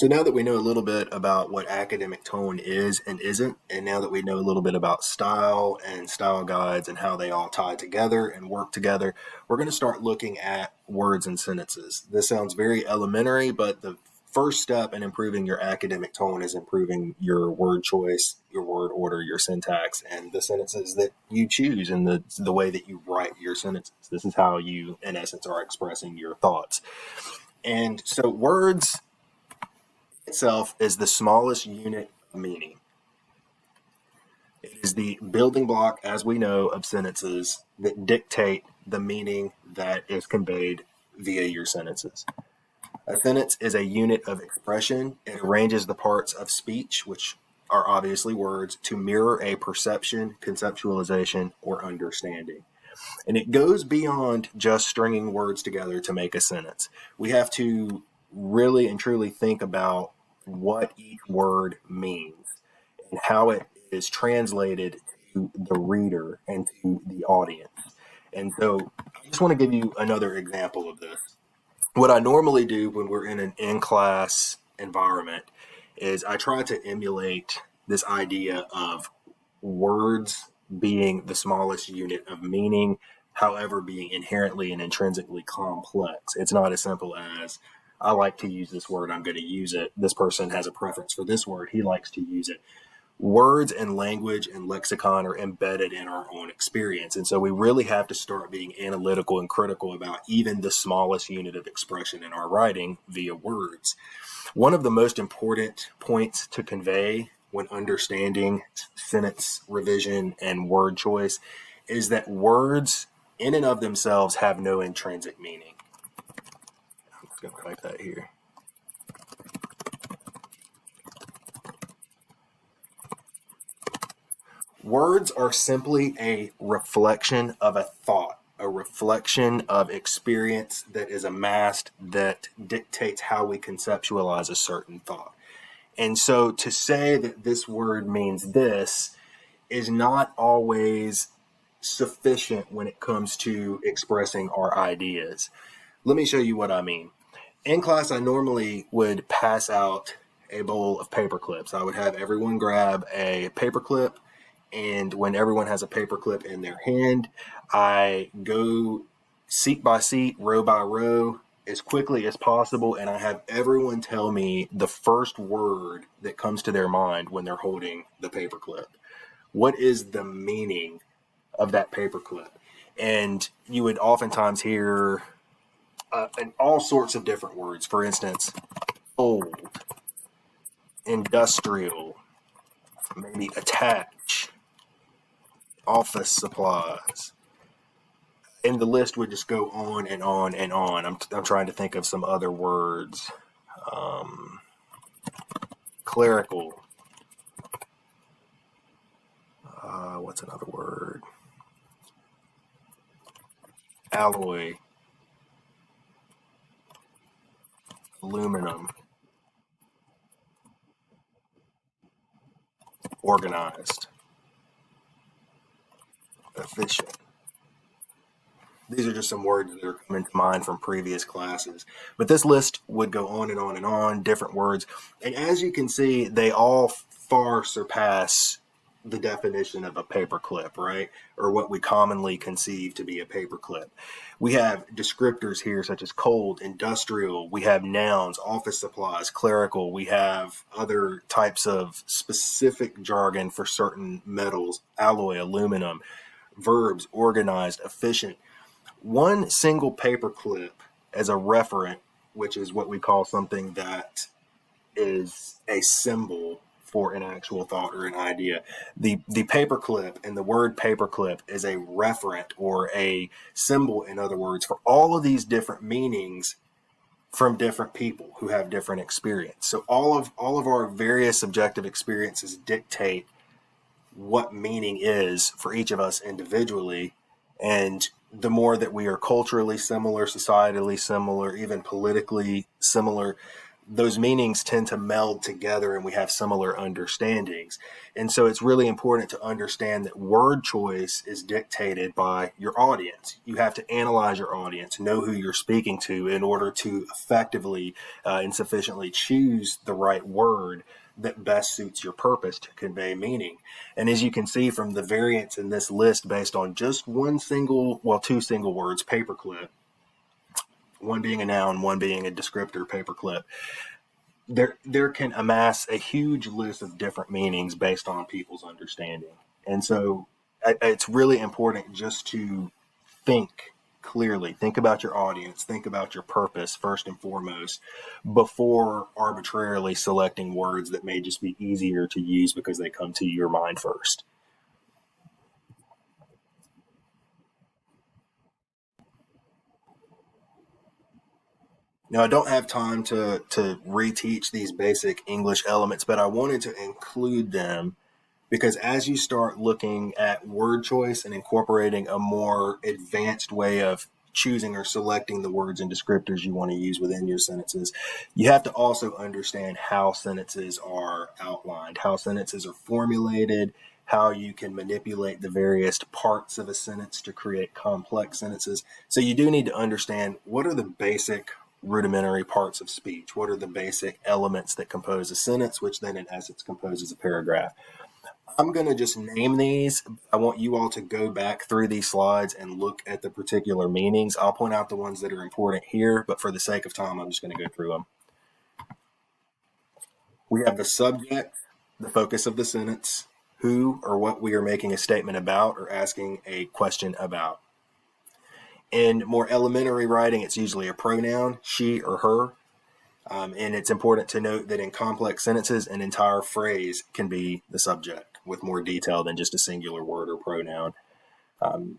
So now that we know a little bit about what academic tone is and isn't, and now that we know a little bit about style and style guides and how they all tie together and work together, we're going to start looking at words and sentences. This sounds very elementary, but the first step in improving your academic tone is improving your word choice, your word order, your syntax, and the sentences that you choose and the way that you write your sentences. This is how you, in essence, are expressing your thoughts. And so words itself is the smallest unit of meaning. It is the building block, as we know, of sentences that dictate the meaning that is conveyed via your sentences. A sentence is a unit of expression. It arranges the parts of speech, which are obviously words, to mirror a perception, conceptualization, or understanding. And it goes beyond just stringing words together to make a sentence. We have to really and truly think about what each word means and how it is translated to the reader and to the audience. And so I just want to give you another example of this. What I normally do when we're in an in-class environment is I try to emulate this idea of words being the smallest unit of meaning, however, being inherently and intrinsically complex. It's not as simple as, I like to use this word, I'm going to use it. This person has a preference for this word, he likes to use it. Words and language and lexicon are embedded in our own experience. And so we really have to start being analytical and critical about even the smallest unit of expression in our writing via words. One of the most important points to convey when understanding sentence revision and word choice is that words in and of themselves have no intrinsic meaning. I'm just going to write that here. Words are simply a reflection of a thought, a reflection of experience that is amassed that dictates how we conceptualize a certain thought. And so to say that this word means this is not always sufficient when it comes to expressing our ideas. Let me show you what I mean. In class, I normally would pass out a bowl of paper clips. I would have everyone grab a paper clip, and when everyone has a paper clip in their hand, I go seat by seat, row by row, as quickly as possible, and I have everyone tell me the first word that comes to their mind when they're holding the paper clip. What is the meaning of that paper clip? And you would oftentimes hear all sorts of different words. For instance, old, industrial, maybe attach, office supplies. And the list would just go on and on and on. I'm trying to think of some other words. Clerical. What's another word? Alloy. Aluminum. Organized. Efficient. These are just some words that are coming to mind from previous classes. But this list would go on and on and on, different words. And as you can see, they all far surpass the definition of a paperclip, right? Or what we commonly conceive to be a paperclip. We have descriptors here such as cold, industrial. We have nouns, office supplies, clerical. We have other types of specific jargon for certain metals, alloy, aluminum, verbs, organized, efficient. One single paperclip as a referent, which is what we call something that is a symbol for an actual thought or an idea. The paperclip and the word paperclip is a referent or a symbol, in other words, for all of these different meanings from different people who have different experience. So all of our various subjective experiences dictate what meaning is for each of us individually. And the more that we are culturally similar, societally similar, even politically similar, those meanings tend to meld together and we have similar understandings. And so it's really important to understand that word choice is dictated by your audience. You have to analyze your audience, know who you're speaking to in order to effectively and sufficiently choose the right word that best suits your purpose to convey meaning. And as you can see from the variants in this list based on just two single words, paperclip, one being a noun, one being a descriptor, paperclip, there can amass a huge list of different meanings based on people's understanding. And so it's really important just to think clearly, think about your audience, think about your purpose first and foremost, before arbitrarily selecting words that may just be easier to use because they come to your mind first. Now, I don't have time to reteach these basic English elements, but I wanted to include them because as you start looking at word choice and incorporating a more advanced way of choosing or selecting the words and descriptors you want to use within your sentences, you have to also understand how sentences are outlined, how sentences are formulated, how you can manipulate the various parts of a sentence to create complex sentences. So you do need to understand what are the basic rudimentary parts of speech, what are the basic elements that compose a sentence, which then in essence composes a paragraph. I'm going to just name these. I want you all to go back through these slides and look at the particular meanings. I'll point out the ones that are important here, but for the sake of time, I'm just going to go through them. We have the subject, the focus of the sentence, who or what we are making a statement about or asking a question about. In more elementary writing, it's usually a pronoun, she or her. And it's important to note that in complex sentences, an entire phrase can be the subject with more detail than just a singular word or pronoun.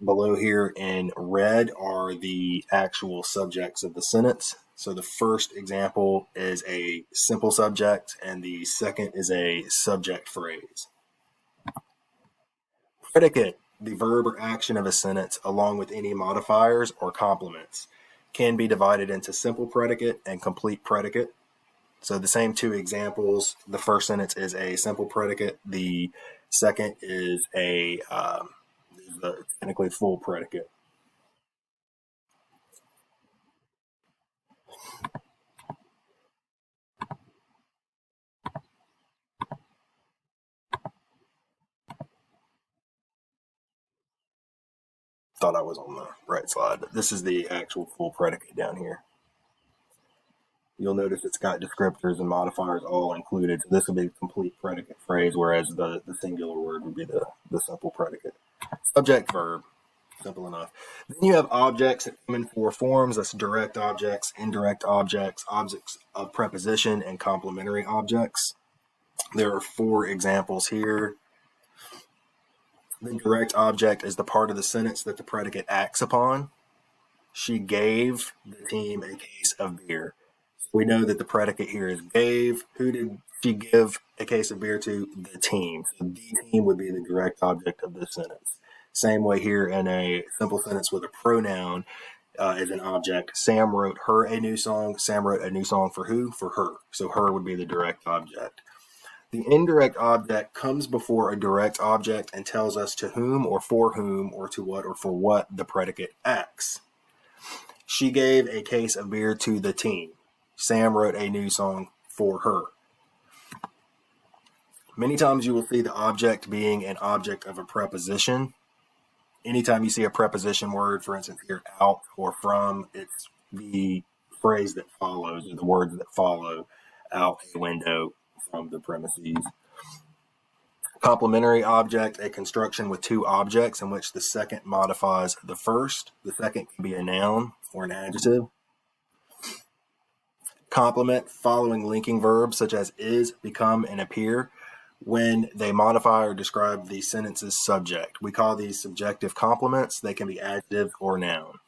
Below here in red are the actual subjects of the sentence. So the first example is a simple subject, and the second is a subject phrase. Predicate, the verb or action of a sentence, along with any modifiers or complements, can be divided into simple predicate and complete predicate. So the same two examples, the first sentence is a simple predicate. The second is a technically full predicate. Thought I was on the right slide, but this is the actual full predicate down here. You'll notice it's got descriptors and modifiers all included. So this would be a complete predicate phrase, whereas the singular word would be the simple predicate. Subject, verb, simple enough. Then you have objects that come in four forms. That's direct objects, indirect objects, objects of preposition, and complementary objects. There are four examples here. The direct object is the part of the sentence that the predicate acts upon. She gave the team a case of beer. We know that the predicate here is gave. Who did she give a case of beer to? The team. So the team would be the direct object of this sentence. Same way here in a simple sentence with a pronoun as an object. Sam wrote her a new song. Sam wrote a new song for who? For her. So her would be the direct object. The indirect object comes before a direct object and tells us to whom or to what or for what the predicate acts. She gave a case of beer to the team. Sam wrote a new song for her. Many times you will see the object being an object of a preposition. Anytime you see a preposition word, for instance, here, out or from, it's the phrase that follows, or the words that follow, out a window, from the premises. Complementary object, a construction with two objects in which the second modifies the first. The second can be a noun or an adjective. Complement, following linking verbs such as is, become, and appear when they modify or describe the sentence's subject. We call these subjective complements. They can be adjective or noun.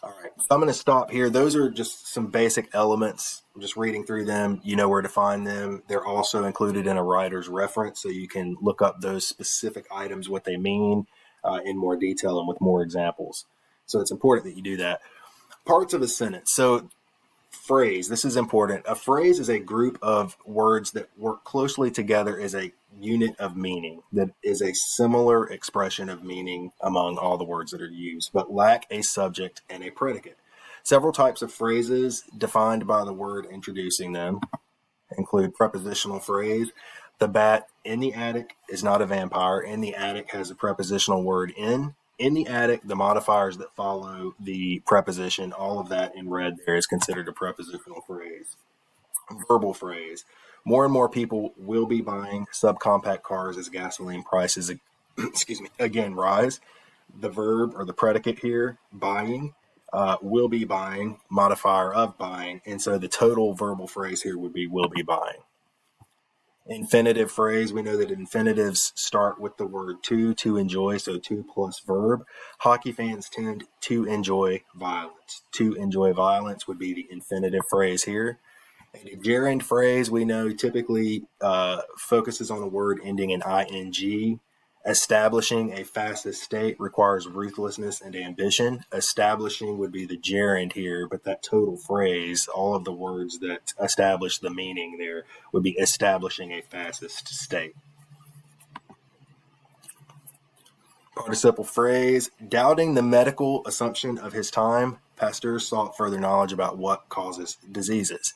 All right, so I'm going to stop here. Those are just some basic elements. I'm just reading through them. You know where to find them. They're also included in a writer's reference, so you can look up those specific items, what they mean in more detail and with more examples. So it's important that you do that. Parts of a sentence. So phrase, this is important. A phrase is a group of words that work closely together as a unit of meaning that is a similar expression of meaning among all the words that are used, but lack a subject and a predicate. Several types of phrases defined by the word introducing them include prepositional phrase. The bat in the attic is not a vampire. In the attic has a prepositional word in. In the attic, the modifiers that follow the preposition, all of that in red there is considered a prepositional phrase. Verbal phrase. More and more people will be buying subcompact cars as gasoline prices, excuse me, again rise. The verb or the predicate here, buying, will be buying, modifier of buying, and so the total verbal phrase here would be will be buying. Infinitive phrase, we know that infinitives start with the word to enjoy, so to plus verb. Hockey fans tend to enjoy violence. To enjoy violence would be the infinitive phrase here. And a gerund phrase, we know typically focuses on a word ending in ing. Establishing a fastest state requires ruthlessness and ambition. Establishing would be the gerund here, but that total phrase, all of the words that establish the meaning there, would be establishing a fastest state. Participle phrase, doubting the medical assumption of his time, Pasteur sought further knowledge about what causes diseases.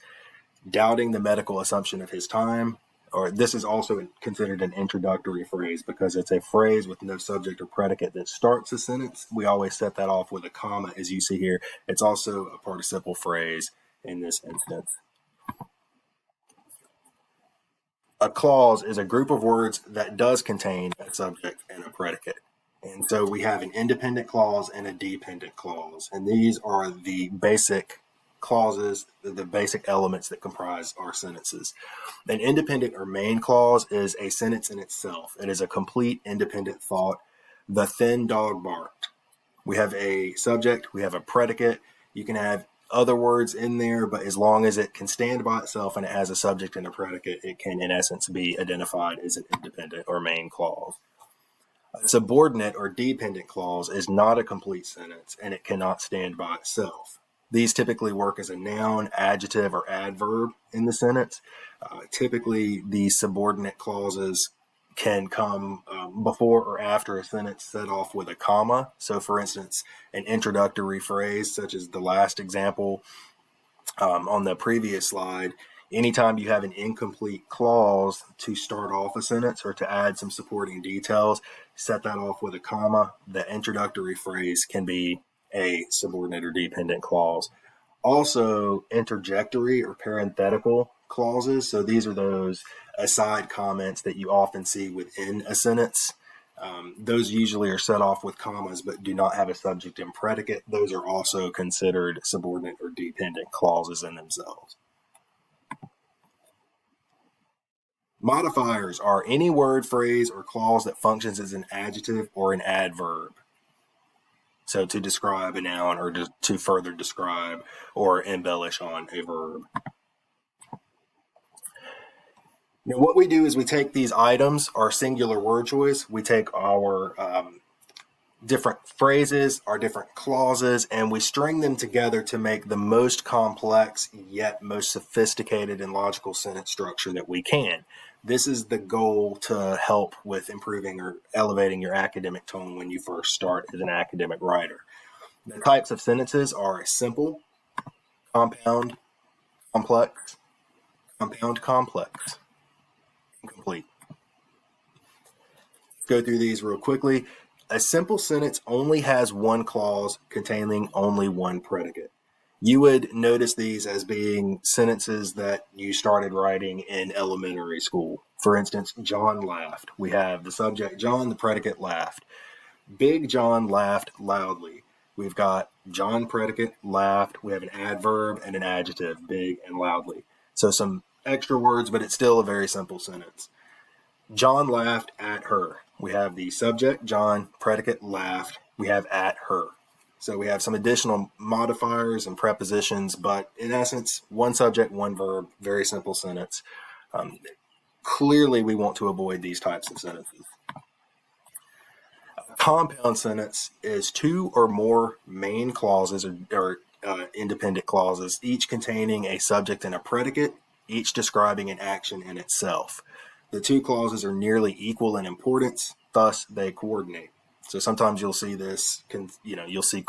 Doubting the medical assumption of his time, or this is also considered an introductory phrase because it's a phrase with no subject or predicate that starts a sentence. We always set that off with a comma, as you see here. It's also a participle phrase in this instance. A clause is a group of words that does contain a subject and a predicate. And so we have an independent clause and a dependent clause. And these are the basic clauses, the basic elements that comprise our sentences. An independent or main clause is a sentence in itself. It is a complete independent thought. The thin dog barked. We have a subject, we have a predicate. You can have other words in there, but as long as it can stand by itself and it has a subject and a predicate, it can in essence be identified as an independent or main clause. A subordinate or dependent clause is not a complete sentence and it cannot stand by itself. These typically work as a noun, adjective, or adverb in the sentence. Typically, these subordinate clauses can come before or after a sentence set off with a comma. So, for instance, an introductory phrase, such as the last example on the previous slide, anytime you have an incomplete clause to start off a sentence or to add some supporting details, set that off with a comma. The introductory phrase can be a subordinate or dependent clause. Also, interjectory or parenthetical clauses. So these are those aside comments that you often see within a sentence. Those usually are set off with commas but do not have a subject and predicate. Those are also considered subordinate or dependent clauses in themselves. Modifiers are any word, phrase, or clause that functions as an adjective or an adverb. So to describe a noun or to further describe or embellish on a verb. Now what we do is we take these items, our singular word choice, we take our different phrases, our different clauses, and we string them together to make the most complex yet most sophisticated and logical sentence structure that we can. This is the goal to help with improving or elevating your academic tone when you first start as an academic writer. The types of sentences are simple, compound, complex, compound, complex, and complete. Go through these real quickly. A simple sentence only has one clause containing only one predicate. You would notice these as being sentences that you started writing in elementary school. For instance, John laughed. We have the subject John, the predicate laughed. Big John laughed loudly. We've got John predicate laughed. We have an adverb and an adjective, big and loudly. So some extra words, but it's still a very simple sentence. John laughed at her. We have the subject, John, predicate, laughed. We have at her. So we have some additional modifiers and prepositions, but in essence, one subject, one verb, very simple sentence. Clearly, we want to avoid these types of sentences. A compound sentence is two or more main clauses or independent clauses, each containing a subject and a predicate, each describing an action in itself. The two clauses are nearly equal in importance, thus they coordinate. So sometimes you'll see this, you'll see